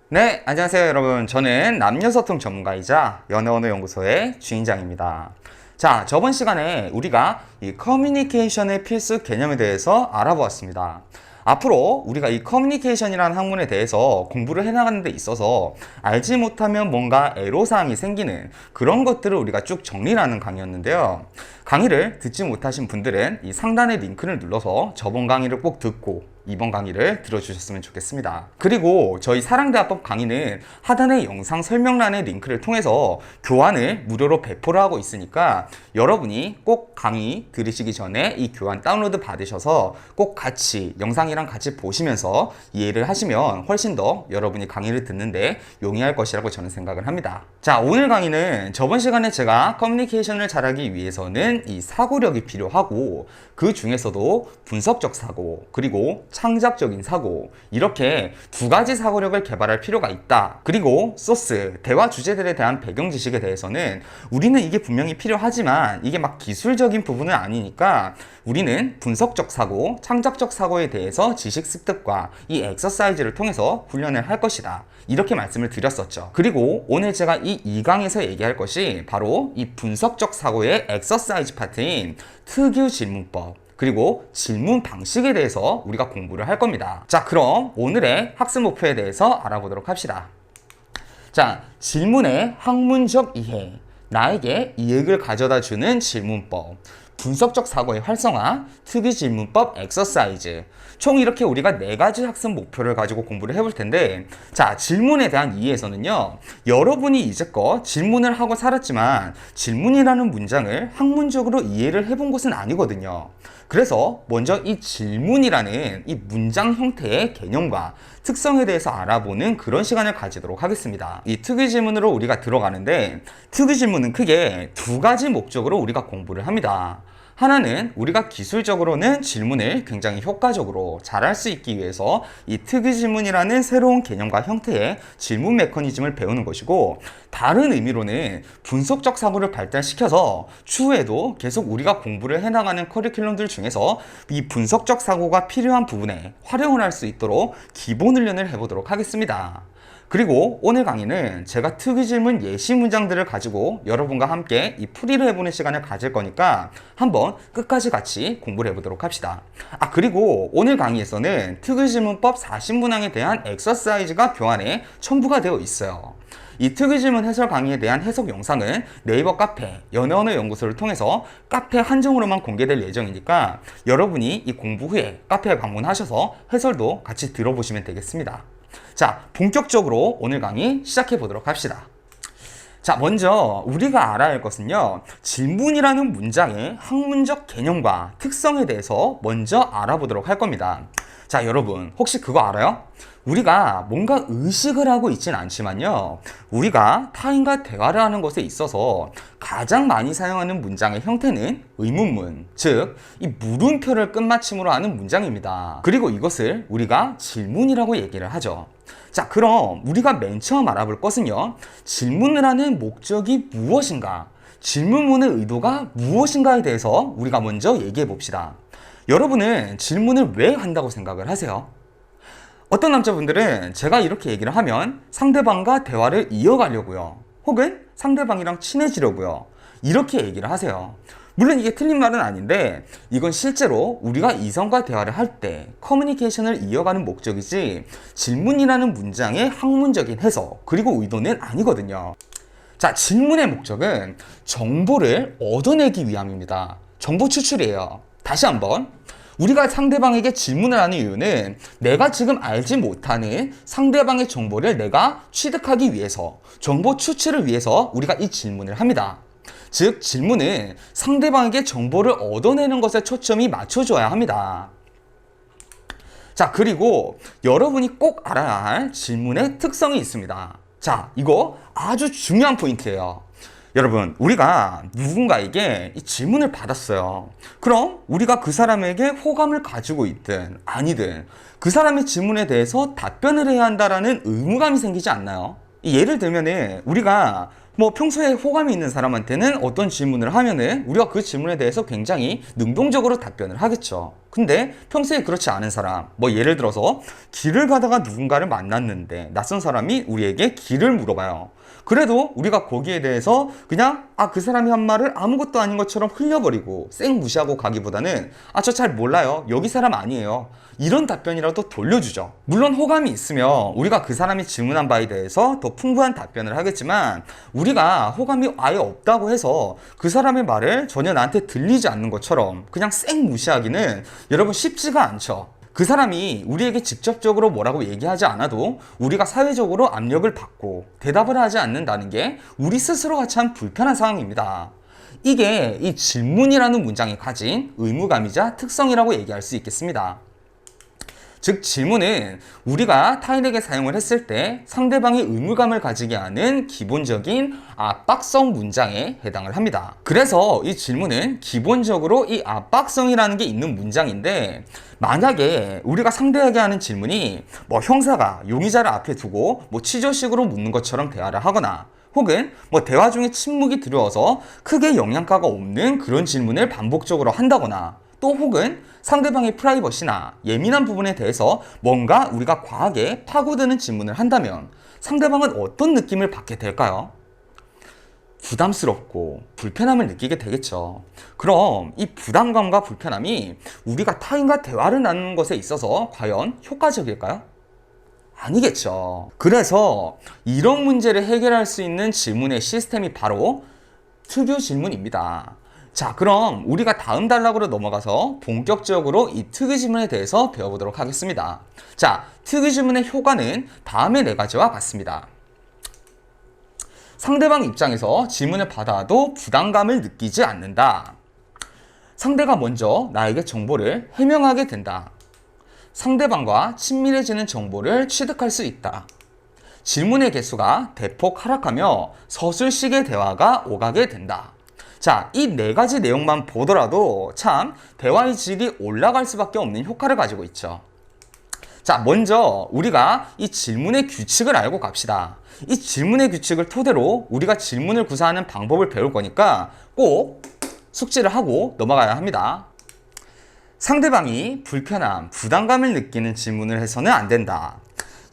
네, 안녕하세요 여러분. 저는 남녀소통 전문가이자 연애언어연구소의 주인장입니다. 자, 저번 시간에 우리가 이 커뮤니케이션의 필수 개념에 대해서 알아보았습니다. 앞으로 우리가 이 커뮤니케이션이라는 학문에 대해서 공부를 해나가는 데 있어서 알지 못하면 뭔가 애로사항이 생기는 그런 것들을 우리가 쭉 정리를 하는 강의였는데요. 강의를 듣지 못하신 분들은 이 상단의 링크를 눌러서 저번 강의를 꼭 듣고 이번 강의를 들어주셨으면 좋겠습니다. 그리고 저희 사랑대화법 강의는 하단의 영상 설명란의 링크를 통해서 교환을 무료로 배포를 하고 있으니까 여러분이 꼭 강의 들으시기 전에 이 교환 다운로드 받으셔서 꼭 같이 영상이랑 같이 보시면서 이해를 하시면 훨씬 더 여러분이 강의를 듣는데 용이할 것이라고 저는 생각을 합니다. 자, 오늘 강의는 저번 시간에 제가 커뮤니케이션을 잘하기 위해서는 이 사고력이 필요하고 그 중에서도 분석적 사고 그리고 창작적인 사고 이렇게 두 가지 사고력을 개발할 필요가 있다. 그리고 소스, 대화 주제들에 대한 배경 지식에 대해서는 우리는 이게 분명히 필요하지만 이게 막 기술적인 부분은 아니니까 우리는 분석적 사고, 창작적 사고에 대해서 지식 습득과 이 엑서사이즈를 통해서 훈련을 할 것이다. 이렇게 말씀을 드렸었죠. 그리고 오늘 제가 이 2강에서 얘기할 것이 바로 이 분석적 사고의 엑서사이즈 파트인 특유 질문법 그리고 질문 방식에 대해서 우리가 공부를 할 겁니다. 자, 그럼 오늘의 학습 목표에 대해서 알아보도록 합시다. 자, 질문의 학문적 이해, 나에게 이익을 가져다 주는 질문법, 분석적 사고의 활성화, 특이 질문법 엑서사이즈. 총 이렇게 우리가 4가지 학습 목표를 가지고 공부를 해볼 텐데, 자, 질문에 대한 이해에서는요, 여러분이 이제껏 질문을 하고 살았지만 질문이라는 문장을 학문적으로 이해를 해본 것은 아니거든요. 그래서 먼저 이 질문이라는 이 문장 형태의 개념과 특성에 대해서 알아보는 그런 시간을 가지도록 하겠습니다. 이 특이 질문으로 우리가 들어가는데, 특이 질문은 크게 2가지 목적으로 우리가 공부를 합니다. 하나는 우리가 기술적으로는 질문을 굉장히 효과적으로 잘할 수 있기 위해서 이 특이 질문이라는 새로운 개념과 형태의 질문 메커니즘을 배우는 것이고, 다른 의미로는 분석적 사고를 발달시켜서 추후에도 계속 우리가 공부를 해나가는 커리큘럼들 중에서 이 분석적 사고가 필요한 부분에 활용을 할 수 있도록 기본 훈련을 해보도록 하겠습니다. 그리고 오늘 강의는 제가 특이 질문 예시 문장들을 가지고 여러분과 함께 이 풀이를 해보는 시간을 가질 거니까 한번 끝까지 같이 공부를 해보도록 합시다. 그리고 오늘 강의에서는 특이 질문법 40문항에 대한 엑서사이즈가 교환에 첨부가 되어 있어요. 이 특이 질문 해설 강의에 대한 해석 영상은 네이버 카페 연애언어연구소를 통해서 카페 한정으로만 공개될 예정이니까 여러분이 이 공부 후에 카페에 방문하셔서 해설도 같이 들어보시면 되겠습니다. 자, 본격적으로 오늘 강의 시작해 보도록 합시다. 자, 먼저 우리가 알아야 할 것은요, 질문이라는 문장의 학문적 개념과 특성에 대해서 먼저 알아보도록 할 겁니다. 자, 여러분 혹시 그거 알아요? 우리가 뭔가 의식을 하고 있진 않지만요, 우리가 타인과 대화를 하는 것에 있어서 가장 많이 사용하는 문장의 형태는 의문문, 즉 이 물음표를 끝마침으로 하는 문장입니다. 그리고 이것을 우리가 질문이라고 얘기를 하죠. 자, 그럼 우리가 맨 처음 알아볼 것은요, 질문을 하는 목적이 무엇인가, 질문문의 의도가 무엇인가에 대해서 우리가 먼저 얘기해 봅시다. 여러분은 질문을 왜 한다고 생각을 하세요? 어떤 남자분들은 제가 이렇게 얘기를 하면 상대방과 대화를 이어가려고요, 혹은 상대방이랑 친해지려고요, 이렇게 얘기를 하세요. 물론 이게 틀린 말은 아닌데 이건 실제로 우리가 이성과 대화를 할 때 커뮤니케이션을 이어가는 목적이지 질문이라는 문장의 학문적인 해석 그리고 의도는 아니거든요. 자, 질문의 목적은 정보를 얻어내기 위함입니다. 정보 추출이에요. 다시 한번, 우리가 상대방에게 질문을 하는 이유는 내가 지금 알지 못하는 상대방의 정보를 내가 취득하기 위해서, 정보 추출을 위해서 우리가 이 질문을 합니다. 즉, 질문은 상대방에게 정보를 얻어내는 것에 초점이 맞춰줘야 합니다. 자, 그리고 여러분이 꼭 알아야 할 질문의 특성이 있습니다. 자, 이거 아주 중요한 포인트예요. 여러분, 우리가 누군가에게 이 질문을 받았어요. 그럼 우리가 그 사람에게 호감을 가지고 있든 아니든 그 사람의 질문에 대해서 답변을 해야 한다라는 의무감이 생기지 않나요? 예를 들면은 우리가 평소에 호감이 있는 사람한테는 어떤 질문을 하면은 우리가 그 질문에 대해서 굉장히 능동적으로 답변을 하겠죠. 근데 평소에 그렇지 않은 사람, 뭐 예를 들어서 길을 가다가 누군가를 만났는데 낯선 사람이 우리에게 길을 물어봐요. 그래도 우리가 거기에 대해서 그냥 그 사람이 한 말을 아무것도 아닌 것처럼 흘려버리고 쌩 무시하고 가기보다는 저 잘 몰라요. 여기 사람 아니에요. 이런 답변이라도 돌려주죠. 물론 호감이 있으면 우리가 그 사람이 질문한 바에 대해서 더 풍부한 답변을 하겠지만, 우리가 호감이 아예 없다고 해서 그 사람의 말을 전혀 나한테 들리지 않는 것처럼 그냥 쌩 무시하기는 여러분 쉽지가 않죠. 그 사람이 우리에게 직접적으로 뭐라고 얘기하지 않아도 우리가 사회적으로 압력을 받고 대답을 하지 않는다는 게 우리 스스로가 참 불편한 상황입니다. 이게 이 질문이라는 문장이 가진 의무감이자 특성이라고 얘기할 수 있겠습니다. 즉, 질문은 우리가 타인에게 사용을 했을 때 상대방이 의무감을 가지게 하는 기본적인 압박성 문장에 해당을 합니다. 그래서 이 질문은 기본적으로 이 압박성이라는 게 있는 문장인데, 만약에 우리가 상대에게 하는 질문이 뭐 형사가 용의자를 앞에 두고 뭐 취조식으로 묻는 것처럼 대화를 하거나, 혹은 뭐 대화 중에 침묵이 들어와서 크게 영향가가 없는 그런 질문을 반복적으로 한다거나, 또 혹은 상대방의 프라이버시나 예민한 부분에 대해서 뭔가 우리가 과하게 파고드는 질문을 한다면 상대방은 어떤 느낌을 받게 될까요? 부담스럽고 불편함을 느끼게 되겠죠. 그럼 이 부담감과 불편함이 우리가 타인과 대화를 나누는 것에 있어서 과연 효과적일까요? 아니겠죠. 그래서 이런 문제를 해결할 수 있는 질문의 시스템이 바로 특유 질문입니다. 자, 그럼 우리가 다음 단락으로 넘어가서 본격적으로 이 특유 질문에 대해서 배워보도록 하겠습니다. 자, 특유 질문의 효과는 다음의 4가지와 같습니다. 상대방 입장에서 질문을 받아도 부담감을 느끼지 않는다. 상대가 먼저 나에게 정보를 해명하게 된다. 상대방과 친밀해지는 정보를 취득할 수 있다. 질문의 개수가 대폭 하락하며 서술식의 대화가 오가게 된다. 자, 이 4가지 내용만 보더라도 참 대화의 질이 올라갈 수밖에 없는 효과를 가지고 있죠. 자, 먼저 우리가 이 질문의 규칙을 알고 갑시다. 이 질문의 규칙을 토대로 우리가 질문을 구사하는 방법을 배울 거니까 꼭 숙지를 하고 넘어가야 합니다. 상대방이 불편함, 부담감을 느끼는 질문을 해서는 안 된다.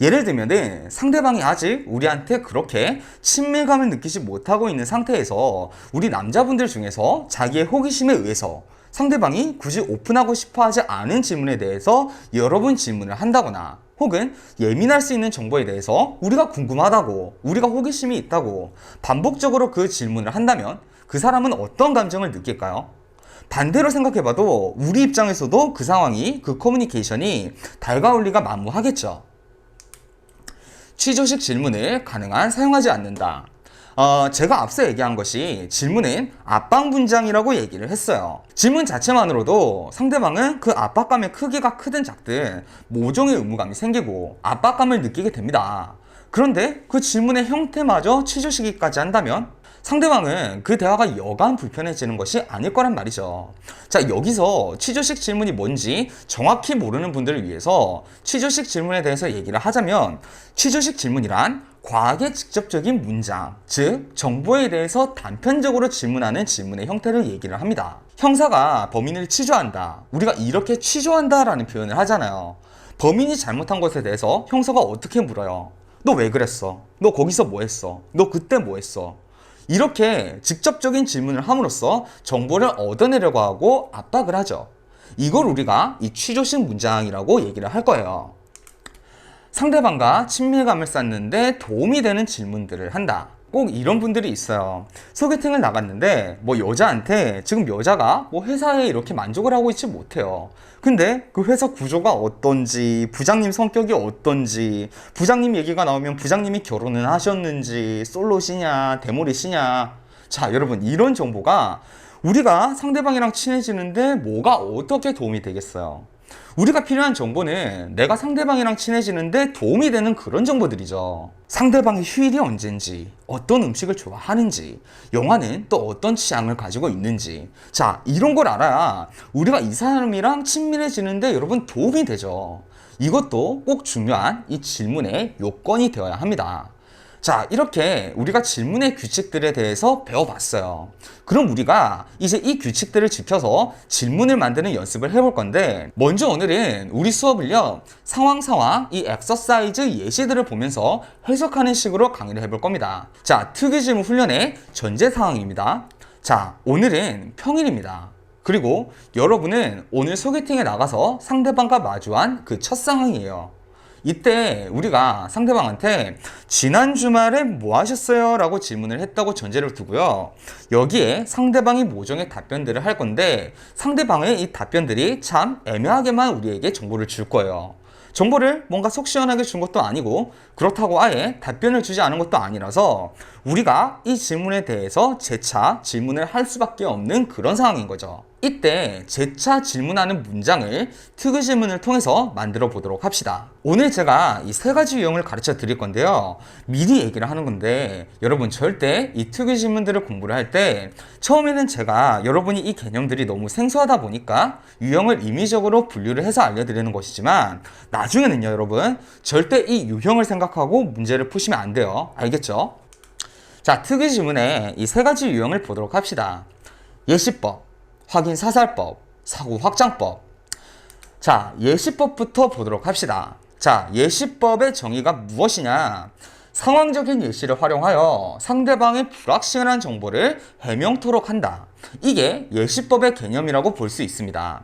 예를 들면은 상대방이 아직 우리한테 그렇게 친밀감을 느끼지 못하고 있는 상태에서 우리 남자분들 중에서 자기의 호기심에 의해서 상대방이 굳이 오픈하고 싶어 하지 않은 질문에 대해서 여러 번 질문을 한다거나, 혹은 예민할 수 있는 정보에 대해서 우리가 궁금하다고, 우리가 호기심이 있다고 반복적으로 그 질문을 한다면 그 사람은 어떤 감정을 느낄까요? 반대로 생각해봐도 우리 입장에서도 그 상황이, 그 커뮤니케이션이 달가울 리가 만무하겠죠. 취조식 질문을 가능한 사용하지 않는다. 제가 앞서 얘기한 것이 질문은 압박 문장이라고 얘기를 했어요. 질문 자체만으로도 상대방은 그 압박감의 크기가 크든 작든 모종의 의무감이 생기고 압박감을 느끼게 됩니다. 그런데 그 질문의 형태마저 취조시키기까지 한다면 상대방은 그 대화가 여간 불편해지는 것이 아닐 거란 말이죠. 자, 여기서 취조식 질문이 뭔지 정확히 모르는 분들을 위해서 취조식 질문에 대해서 얘기를 하자면, 취조식 질문이란 과하게 직접적인 문장, 즉 정보에 대해서 단편적으로 질문하는 질문의 형태를 얘기를 합니다. 형사가 범인을 취조한다, 우리가 이렇게 취조한다 라는 표현을 하잖아요. 범인이 잘못한 것에 대해서 형사가 어떻게 물어요? 너 왜 그랬어? 너 거기서 뭐 했어? 너 그때 뭐 했어? 이렇게 직접적인 질문을 함으로써 정보를 얻어내려고 하고 압박을 하죠. 이걸 우리가 이 취조식 문장이라고 얘기를 할 거예요. 상대방과 친밀감을 쌓는데 도움이 되는 질문들을 한다. 꼭 이런 분들이 있어요. 소개팅을 나갔는데 뭐 여자한테 지금 여자가 뭐 회사에 이렇게 만족을 하고 있지 못해요. 근데 그 회사 구조가 어떤지, 부장님 성격이 어떤지, 부장님 얘기가 나오면 부장님이 결혼은 하셨는지, 솔로시냐 데모리시냐. 자, 여러분, 이런 정보가 우리가 상대방이랑 친해지는데 뭐가 어떻게 도움이 되겠어요? 우리가 필요한 정보는 내가 상대방이랑 친해지는데 도움이 되는 그런 정보들이죠. 상대방의 휴일이 언젠지, 어떤 음식을 좋아하는지, 영화는 또 어떤 취향을 가지고 있는지. 자, 이런 걸 알아야 우리가 이 사람이랑 친밀해지는데 여러분 도움이 되죠. 이것도 꼭 중요한 이 질문의 요건이 되어야 합니다. 자, 이렇게 우리가 질문의 규칙들에 대해서 배워봤어요. 그럼 우리가 이제 이 규칙들을 지켜서 질문을 만드는 연습을 해볼 건데, 먼저 오늘은 우리 수업을요, 상황, 이 엑서사이즈 예시들을 보면서 해석하는 식으로 강의를 해볼 겁니다. 자, 특이 질문 훈련의 전제 상황입니다. 자, 오늘은 평일입니다. 그리고 여러분은 오늘 소개팅에 나가서 상대방과 마주한 그 첫 상황이에요. 이때 우리가 상대방한테 지난 주말에 뭐 하셨어요? 라고 질문을 했다고 전제를 두고요. 여기에 상대방이 모종의 답변들을 할 건데, 상대방의 이 답변들이 참 애매하게만 우리에게 정보를 줄 거예요. 정보를 뭔가 속 시원하게 준 것도 아니고, 그렇다고 아예 답변을 주지 않은 것도 아니라서 우리가 이 질문에 대해서 재차 질문을 할 수밖에 없는 그런 상황인 거죠. 이때 재차 질문하는 문장을 특이 질문을 통해서 만들어 보도록 합시다. 오늘 제가 이 세 가지 유형을 가르쳐 드릴 건데요. 미리 얘기를 하는 건데, 여러분 절대 이 특이 질문들을 공부를 할 때 처음에는 제가 여러분이 이 개념들이 너무 생소하다 보니까 유형을 임의적으로 분류를 해서 알려드리는 것이지만, 나중에는요 여러분 절대 이 유형을 생각하고 문제를 푸시면 안 돼요. 알겠죠? 자, 특이 질문의 이 세 가지 유형을 보도록 합시다. 예시법, 확인 사살법, 사고 확장법. 자, 예시법부터 보도록 합시다. 자, 예시법의 정의가 무엇이냐? 상황적인 예시를 활용하여 상대방의 불확실한 정보를 해명토록 한다. 이게 예시법의 개념이라고 볼 수 있습니다.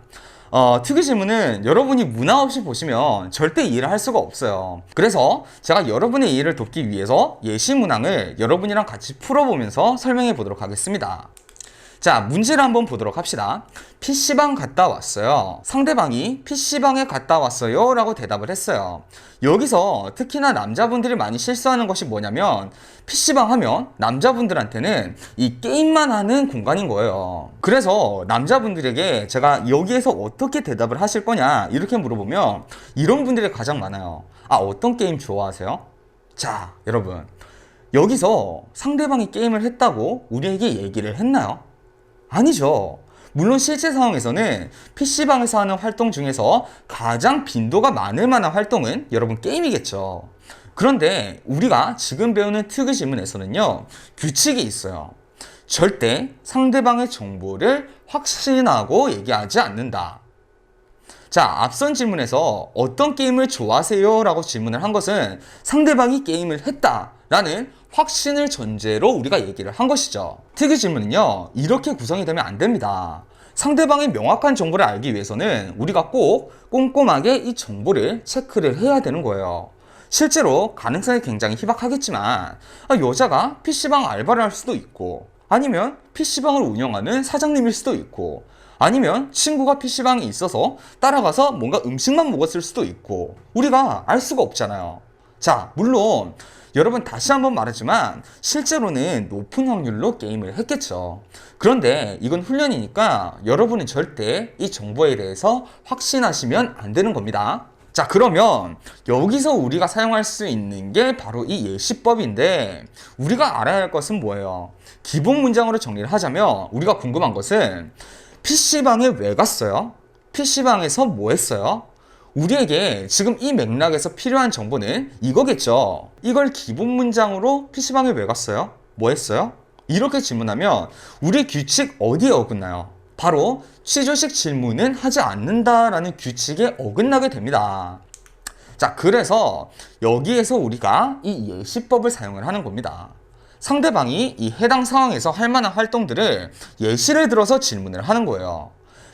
특이 질문은 여러분이 문화 없이 보시면 절대 이해를 할 수가 없어요. 그래서 제가 여러분의 이해를 돕기 위해서 예시 문항을 여러분이랑 같이 풀어보면서 설명해 보도록 하겠습니다. 자, 문제를 한번 보도록 합시다. PC방 갔다 왔어요. 상대방이 PC방에 갔다 왔어요 라고 대답을 했어요. 여기서 특히나 남자분들이 많이 실수하는 것이 뭐냐면, PC방 하면 남자분들한테는 이 게임만 하는 공간인 거예요. 그래서 남자분들에게 제가 여기에서 어떻게 대답을 하실 거냐 이렇게 물어보면 이런 분들이 가장 많아요. 아, 어떤 게임 좋아하세요? 자, 여러분 여기서 상대방이 게임을 했다고 우리에게 얘기를 했나요? 아니죠. 물론 실제 상황에서는 PC방에서 하는 활동 중에서 가장 빈도가 많을 만한 활동은 여러분 게임이겠죠. 그런데 우리가 지금 배우는 특이 질문에서는요, 규칙이 있어요. 절대 상대방의 정보를 확신하고 얘기하지 않는다. 자, 앞선 질문에서 어떤 게임을 좋아하세요? 라고 질문을 한 것은 상대방이 게임을 했다 라는 확신을 전제로 우리가 얘기를 한 것이죠. 특이 질문은요, 이렇게 구성이 되면 안 됩니다. 상대방의 명확한 정보를 알기 위해서는 우리가 꼭 꼼꼼하게 이 정보를 체크를 해야 되는 거예요. 실제로 가능성이 굉장히 희박하겠지만, 여자가 PC방 알바를 할 수도 있고, 아니면 PC방을 운영하는 사장님일 수도 있고, 아니면 친구가 PC방에 있어서 따라가서 뭔가 음식만 먹었을 수도 있고, 우리가 알 수가 없잖아요. 자, 물론 여러분 다시 한번 말하지만 실제로는 높은 확률로 게임을 했겠죠. 그런데 이건 훈련이니까 여러분은 절대 이 정보에 대해서 확신하시면 안 되는 겁니다. 자, 그러면 여기서 우리가 사용할 수 있는 게 바로 이 예시법인데, 우리가 알아야 할 것은 뭐예요? 기본 문장으로 정리를 하자면 우리가 궁금한 것은 PC방에 왜 갔어요? PC방에서 뭐 했어요? 우리에게 지금 이 맥락에서 필요한 정보는 이거겠죠. 이걸 기본 문장으로 PC방에 왜 갔어요? 뭐 했어요? 이렇게 질문하면 우리 규칙 어디에 어긋나요? 바로 취조식 질문은 하지 않는다라는 규칙에 어긋나게 됩니다. 자, 그래서 여기에서 우리가 이 예시법을 사용을 하는 겁니다. 상대방이 이 해당 상황에서 할 만한 활동들을 예시를 들어서 질문을 하는 거예요.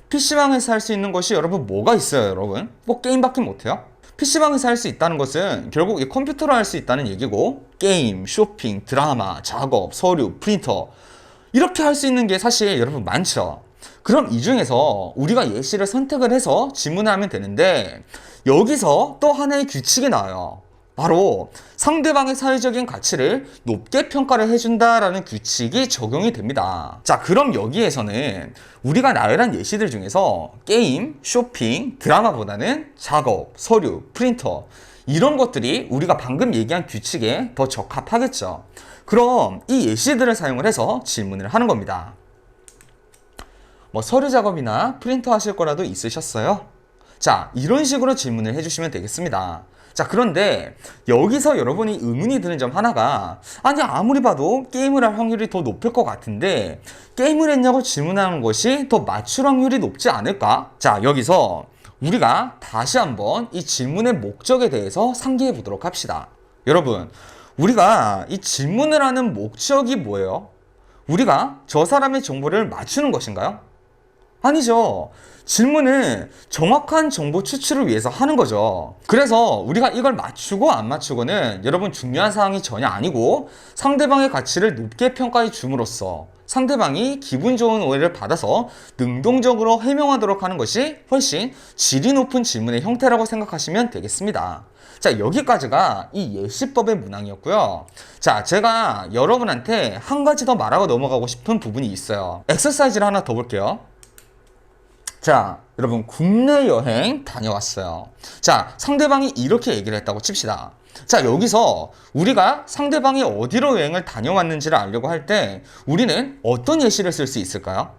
PC방에서 할 수 있는 것이 여러분 뭐가 있어요, 여러분? 뭐 게임밖에 못해요? PC방에서 할 수 있다는 것은 결국 이 컴퓨터로 할 수 있다는 얘기고, 게임, 쇼핑, 드라마, 작업, 서류, 프린터, 이렇게 할 수 있는 게 사실 여러분 많죠. 그럼 이 중에서 우리가 예시를 선택을 해서 질문하면 되는데, 여기서 또 하나의 규칙이 나와요. 바로 상대방의 사회적인 가치를 높게 평가를 해준다라는 규칙이 적용이 됩니다. 자, 그럼 여기에서는 우리가 나열한 예시들 중에서 게임, 쇼핑, 드라마보다는 작업, 서류, 프린터, 이런 것들이 우리가 방금 얘기한 규칙에 더 적합하겠죠. 그럼 이 예시들을 사용을 해서 질문을 하는 겁니다. 뭐 서류 작업이나 프린터 하실 거라도 있으셨어요? 자, 이런 식으로 질문을 해주시면 되겠습니다. 자, 그런데 여기서 여러분이 의문이 드는 점 하나가, 아니 아무리 봐도 게임을 할 확률이 더 높을 것 같은데 게임을 했냐고 질문하는 것이 더 맞출 확률이 높지 않을까? 자, 여기서 우리가 다시 한번 이 질문의 목적에 대해서 상기해 보도록 합시다. 여러분, 우리가 이 질문을 하는 목적이 뭐예요? 우리가 저 사람의 정보를 맞추는 것인가요? 아니죠. 질문은 정확한 정보 추출을 위해서 하는 거죠. 그래서 우리가 이걸 맞추고 안 맞추고는 여러분 중요한 사항이 전혀 아니고, 상대방의 가치를 높게 평가해 줌으로써 상대방이 기분 좋은 오해를 받아서 능동적으로 해명하도록 하는 것이 훨씬 질이 높은 질문의 형태라고 생각하시면 되겠습니다. 자, 여기까지가 이 예시법의 문항이었고요. 자, 제가 여러분한테 한 가지 더 말하고 넘어가고 싶은 부분이 있어요. 엑서사이즈를 하나 더 볼게요. 자, 여러분 국내 여행 다녀왔어요. 자, 상대방이 이렇게 얘기를 했다고 칩시다. 자, 여기서 우리가 상대방이 어디로 여행을 다녀왔는지를 알려고 할 때 우리는 어떤 예시를 쓸 수 있을까요?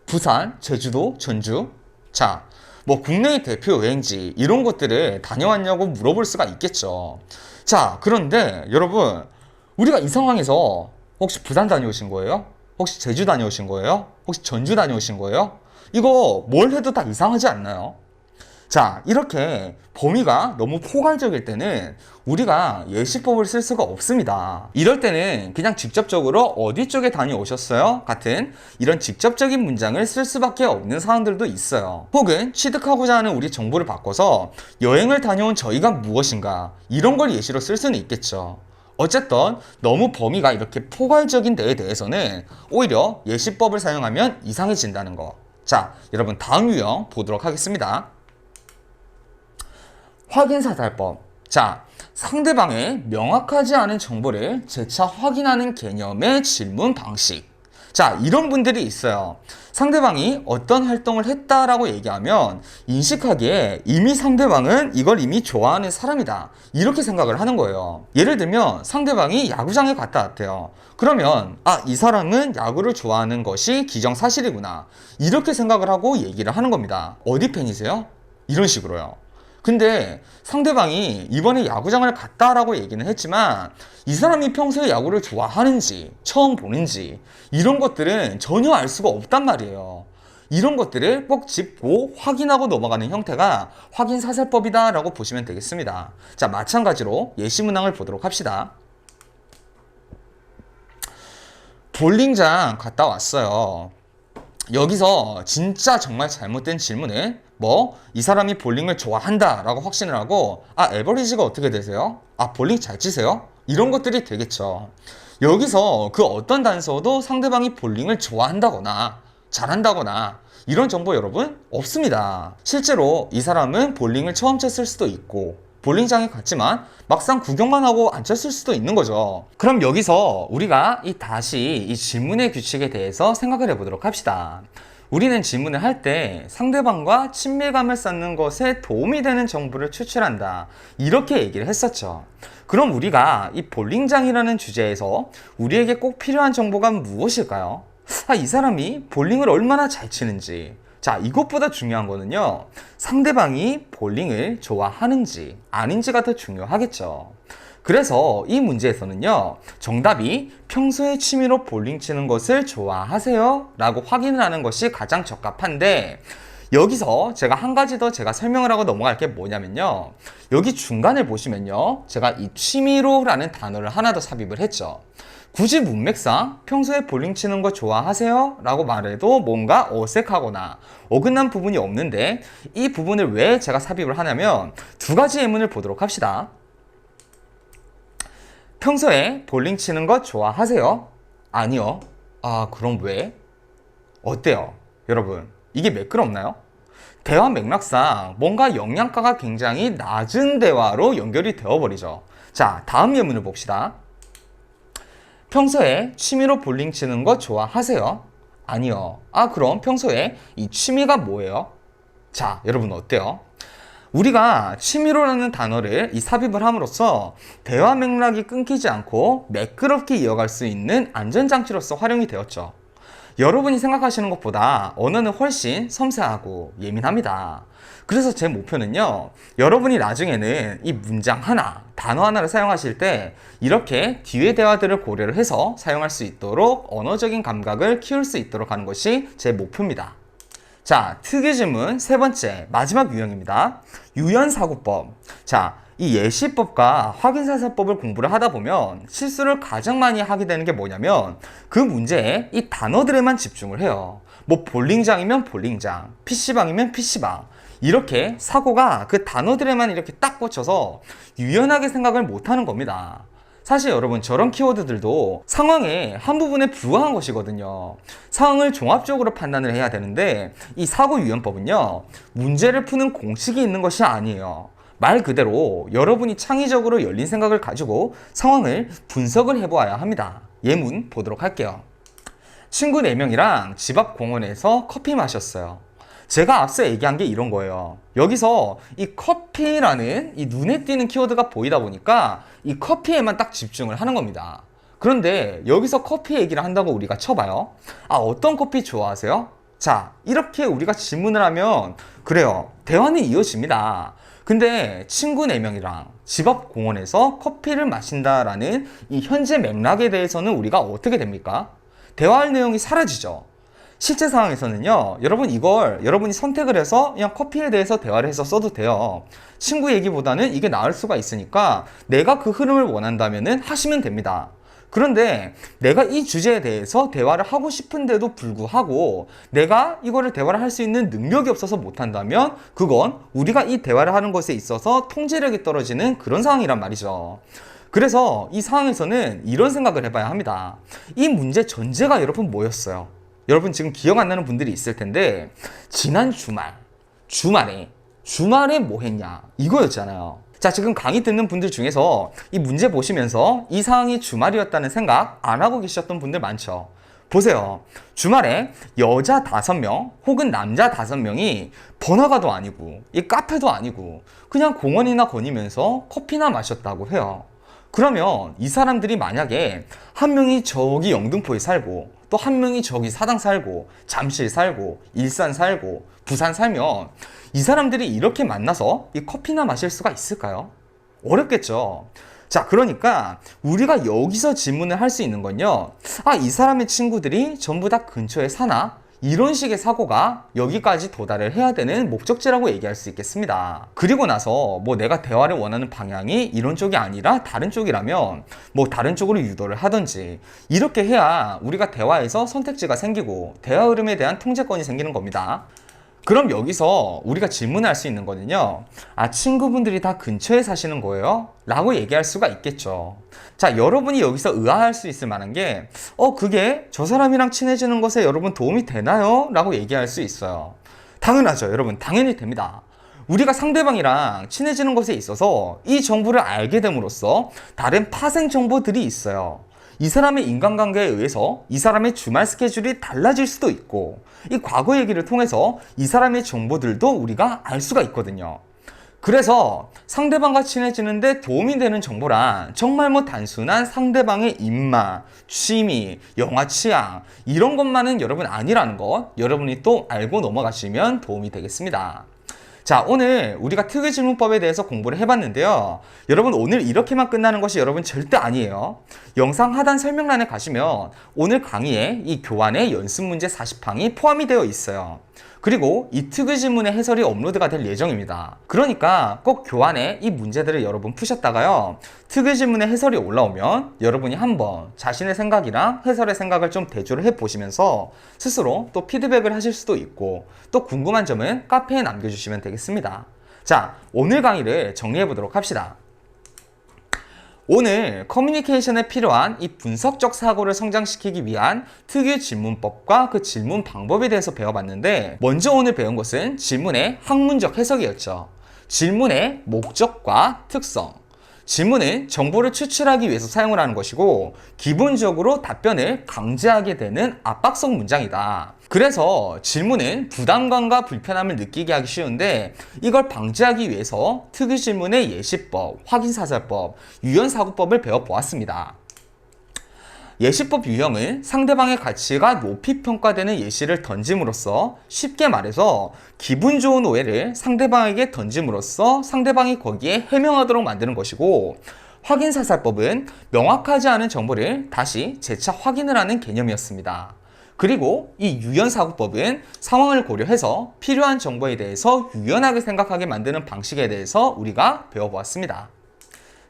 부산, 제주도, 전주. 자, 뭐 국내의 대표 여행지 이런 곳들을 다녀왔냐고 물어볼 수가 있겠죠. 자, 그런데 여러분, 우리가 이 상황에서 혹시 부산 다녀오신 거예요? 혹시 제주 다녀오신 거예요? 혹시 전주 다녀오신 거예요? 이거 뭘 해도 다 이상하지 않나요? 자, 이렇게 범위가 너무 포괄적일 때는 우리가 예시법을 쓸 수가 없습니다. 이럴 때는 그냥 직접적으로 어디 쪽에 다녀오셨어요? 같은 이런 직접적인 문장을 쓸 수밖에 없는 상황들도 있어요. 혹은 취득하고자 하는 우리 정보를 바꿔서 여행을 다녀온 저희가 무엇인가, 이런 걸 예시로 쓸 수는 있겠죠. 어쨌든 너무 범위가 이렇게 포괄적인 데에 대해서는 오히려 예시법을 사용하면 이상해진다는 거. 자, 여러분 다음 유형 보도록 하겠습니다. 확인사살법. 자, 상대방의 명확하지 않은 정보를 재차 확인하는 개념의 질문 방식. 자, 이런 분들이 있어요. 상대방이 어떤 활동을 했다라고 얘기하면 인식하기에 이미 상대방은 이걸 이미 좋아하는 사람이다, 이렇게 생각을 하는 거예요. 예를 들면 상대방이 야구장에 갔다 왔대요. 그러면 이 사람은 야구를 좋아하는 것이 기정사실이구나, 이렇게 생각을 하고 얘기를 하는 겁니다. 어디 팬이세요? 이런 식으로요. 근데 상대방이 이번에 야구장을 갔다라고 얘기는 했지만 이 사람이 평소에 야구를 좋아하는지 처음 보는지 이런 것들은 전혀 알 수가 없단 말이에요. 이런 것들을 꼭 짚고 확인하고 넘어가는 형태가 확인사살법이다 라고 보시면 되겠습니다. 자, 마찬가지로 예시 문항을 보도록 합시다. 볼링장 갔다 왔어요. 여기서 진짜 정말 잘못된 질문은 이 사람이 볼링을 좋아한다 라고 확신을 하고, 에버리지가 어떻게 되세요? 볼링 잘 치세요? 이런 것들이 되겠죠. 여기서 그 어떤 단서도 상대방이 볼링을 좋아한다거나 잘한다거나 이런 정보 여러분 없습니다. 실제로 이 사람은 볼링을 처음 쳤을 수도 있고 볼링장에 갔지만 막상 구경만 하고 안 쳤을 수도 있는 거죠. 그럼 여기서 우리가 다시 이 질문의 규칙에 대해서 생각을 해보도록 합시다. 우리는 질문을 할 때 상대방과 친밀감을 쌓는 것에 도움이 되는 정보를 추출한다, 이렇게 얘기를 했었죠. 그럼 우리가 이 볼링장이라는 주제에서 우리에게 꼭 필요한 정보가 무엇일까요? 이 사람이 볼링을 얼마나 잘 치는지. 자, 이것보다 중요한 거는요, 상대방이 볼링을 좋아하는지 아닌지가 더 중요하겠죠. 그래서 이 문제에서는요, 정답이 평소에 취미로 볼링 치는 것을 좋아하세요? 라고 확인을 하는 것이 가장 적합한데, 여기서 제가 한 가지 더 설명을 하고 넘어갈 게 뭐냐면요, 여기 중간을 보시면요, 제가 이 취미로 라는 단어를 하나 더 삽입을 했죠. 굳이 문맥상 평소에 볼링 치는 거 좋아하세요? 라고 말해도 뭔가 어색하거나 어긋난 부분이 없는데, 이 부분을 왜 제가 삽입을 하냐면 두 가지 예문을 보도록 합시다. 평소에 볼링 치는 거 좋아하세요? 아니요. 그럼 왜? 어때요? 여러분, 이게 매끄럽나요? 대화 맥락상 뭔가 영양가가 굉장히 낮은 대화로 연결이 되어버리죠. 자, 다음 예문을 봅시다. 평소에 취미로 볼링 치는 거 좋아하세요? 아니요. 그럼 평소에 이 취미가 뭐예요? 자, 여러분 어때요? 우리가 취미로라는 단어를 삽입을 함으로써 대화 맥락이 끊기지 않고 매끄럽게 이어갈 수 있는 안전장치로서 활용이 되었죠. 여러분이 생각하시는 것보다 언어는 훨씬 섬세하고 예민합니다. 그래서 제 목표는요, 여러분이 나중에는 이 문장 하나, 단어 하나를 사용하실 때 이렇게 뒤의 대화들을 고려를 해서 사용할 수 있도록 언어적인 감각을 키울 수 있도록 하는 것이 제 목표입니다. 자, 특이 질문 세 번째, 마지막 유형입니다. 유연사고법. 자, 이 예시법과 확인사살법을 공부를 하다 보면 실수를 가장 많이 하게 되는 게 뭐냐면 그 문제에 이 단어들에만 집중을 해요. 뭐 볼링장이면 볼링장, PC방이면 PC방. 이렇게 사고가 그 단어들에만 이렇게 딱 꽂혀서 유연하게 생각을 못하는 겁니다. 사실 여러분, 저런 키워드들도 상황의 한 부분에 부과한 것이거든요. 상황을 종합적으로 판단을 해야 되는데 이 사고유연법은요, 문제를 푸는 공식이 있는 것이 아니에요. 말 그대로 여러분이 창의적으로 열린 생각을 가지고 상황을 분석을 해보아야 합니다. 예문 보도록 할게요. 친구 4명이랑 집 앞 공원에서 커피 마셨어요. 제가 앞서 얘기한 게 이런 거예요. 여기서 이 커피라는 이 눈에 띄는 키워드가 보이다 보니까 이 커피에만 딱 집중을 하는 겁니다. 그런데 여기서 커피 얘기를 한다고 우리가 쳐봐요. 아, 어떤 커피 좋아하세요? 자, 이렇게 우리가 질문을 하면 그래요, 대화는 이어집니다. 근데 친구 4명이랑 집 앞 공원에서 커피를 마신다라는 이 현재 맥락에 대해서는 우리가 어떻게 됩니까? 대화할 내용이 사라지죠. 실제 상황에서는요, 여러분 이걸 여러분이 선택을 해서 그냥 커피에 대해서 대화를 해서 써도 돼요. 친구 얘기보다는 이게 나을 수가 있으니까 내가 그 흐름을 원한다면은 하시면 됩니다. 그런데 내가 이 주제에 대해서 대화를 하고 싶은데도 불구하고 내가 이거를 대화를 할 수 있는 능력이 없어서 못한다면 그건 우리가 이 대화를 하는 것에 있어서 통제력이 떨어지는 그런 상황이란 말이죠. 그래서 이 상황에서는 이런 생각을 해봐야 합니다. 이 문제 전제가 여러분 뭐였어요? 여러분 지금 기억 안 나는 분들이 있을 텐데 지난 주말에 뭐 했냐 이거였잖아요. 자, 지금 강의 듣는 분들 중에서 이 문제 보시면서 이 상황이 주말이었다는 생각 안 하고 계셨던 분들 많죠. 보세요. 주말에 여자 5명 혹은 남자 5명이 번화가도 아니고 이 카페도 아니고 그냥 공원이나 거니면서 커피나 마셨다고 해요. 그러면 이 사람들이 만약에 한 명이 저기 영등포에 살고 또 한 명이 저기 사당 살고 잠실 살고 일산 살고 부산 살면 이 사람들이 이렇게 만나서 이 커피나 마실 수가 있을까요? 어렵겠죠. 자, 그러니까 우리가 여기서 질문을 할 수 있는 건요, 아, 이 사람의 친구들이 전부 다 근처에 사나? 이런 식의 사고가 여기까지 도달을 해야 되는 목적지라고 얘기할 수 있겠습니다. 그리고 나서 뭐 내가 대화를 원하는 방향이 이런 쪽이 아니라 다른 쪽이라면 뭐 다른 쪽으로 유도를 하든지 이렇게 해야 우리가 대화에서 선택지가 생기고 대화 흐름에 대한 통제권이 생기는 겁니다. 그럼 여기서 우리가 질문할 수 있는 거는요, 아, 친구분들이 다 근처에 사시는 거예요? 라고 얘기할 수가 있겠죠. 자, 여러분이 여기서 의아할 수 있을 만한 게 그게 저 사람이랑 친해지는 것에 여러분 도움이 되나요? 라고 얘기할 수 있어요. 당연하죠. 여러분 당연히 됩니다. 우리가 상대방이랑 친해지는 것에 있어서 이 정보를 알게 됨으로써 다른 파생 정보들이 있어요. 이 사람의 인간관계에 의해서 이 사람의 주말 스케줄이 달라질 수도 있고 이 과거 얘기를 통해서 이 사람의 정보들도 우리가 알 수가 있거든요. 그래서 상대방과 친해지는데 도움이 되는 정보란 정말 뭐 단순한 상대방의 입맛, 취미, 영화 취향 이런 것만은 여러분 아니라는 것 여러분이 또 알고 넘어가시면 도움이 되겠습니다. 자, 오늘 우리가 특이 질문법에 대해서 공부를 해봤는데요. 여러분 오늘 이렇게만 끝나는 것이 여러분 절대 아니에요. 영상 하단 설명란에 가시면 오늘 강의에 이 교환의 연습 문제 40항이 포함이 되어 있어요. 그리고 이 특이 질문의 해설이 업로드가 될 예정입니다. 그러니까 꼭 교환에 이 문제들을 여러분 푸셨다가요, 특이 질문의 해설이 올라오면 여러분이 한번 자신의 생각이랑 해설의 생각을 좀 대조를 해보시면서 스스로 또 피드백을 하실 수도 있고 또 궁금한 점은 카페에 남겨주시면 되겠습니다. 자, 오늘 강의를 정리해 보도록 합시다. 오늘 커뮤니케이션에 필요한 이 분석적 사고를 성장시키기 위한 특유 질문법과 그 질문 방법에 대해서 배워봤는데, 먼저 오늘 배운 것은 질문의 학문적 해석이었죠. 질문의 목적과 특성. 질문은 정보를 추출하기 위해서 사용을 하는 것이고 기본적으로 답변을 강제하게 되는 압박성 문장이다. 그래서 질문은 부담감과 불편함을 느끼게 하기 쉬운데 이걸 방지하기 위해서 특유 질문의 예시법, 확인사살법, 유연사고법을 배워보았습니다. 예시법 유형은 상대방의 가치가 높이 평가되는 예시를 던짐으로써 쉽게 말해서 기분 좋은 오해를 상대방에게 던짐으로써 상대방이 거기에 해명하도록 만드는 것이고, 확인사살법은 명확하지 않은 정보를 다시 재차 확인을 하는 개념이었습니다. 그리고 이 유연사고법은 상황을 고려해서 필요한 정보에 대해서 유연하게 생각하게 만드는 방식에 대해서 우리가 배워보았습니다.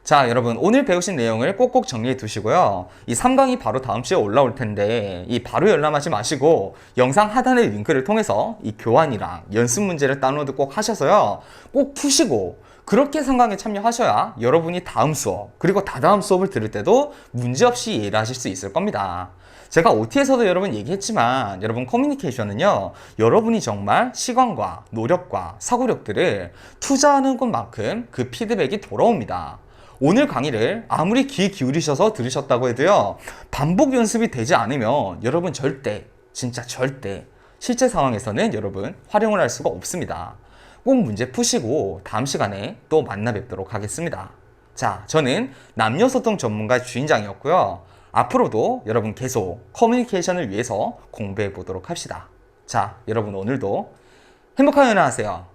자, 여러분 오늘 배우신 내용을 꼭꼭 정리해 두시고요. 이 3강이 바로 다음 주에 올라올 텐데 이 바로 열람하지 마시고 영상 하단의 링크를 통해서 이 교환이랑 연습 문제를 다운로드 꼭 하셔서요. 꼭 푸시고 그렇게 3강에 참여하셔야 여러분이 다음 수업 그리고 다다음 수업을 들을 때도 문제없이 이해를 하실 수 있을 겁니다. 제가 OT에서도 여러분 얘기했지만 여러분 커뮤니케이션은요, 여러분이 정말 시간과 노력과 사고력들을 투자하는 것만큼 그 피드백이 돌아옵니다. 오늘 강의를 아무리 귀 기울이셔서 들으셨다고 해도요, 반복 연습이 되지 않으면 여러분 절대, 진짜 절대 실제 상황에서는 여러분 활용을 할 수가 없습니다. 꼭 문제 푸시고 다음 시간에 또 만나 뵙도록 하겠습니다. 자, 저는 남녀소통 전문가 주인장이었고요. 앞으로도 여러분 계속 커뮤니케이션을 위해서 공부해 보도록 합시다. 자, 여러분 오늘도 행복한 연애 하세요.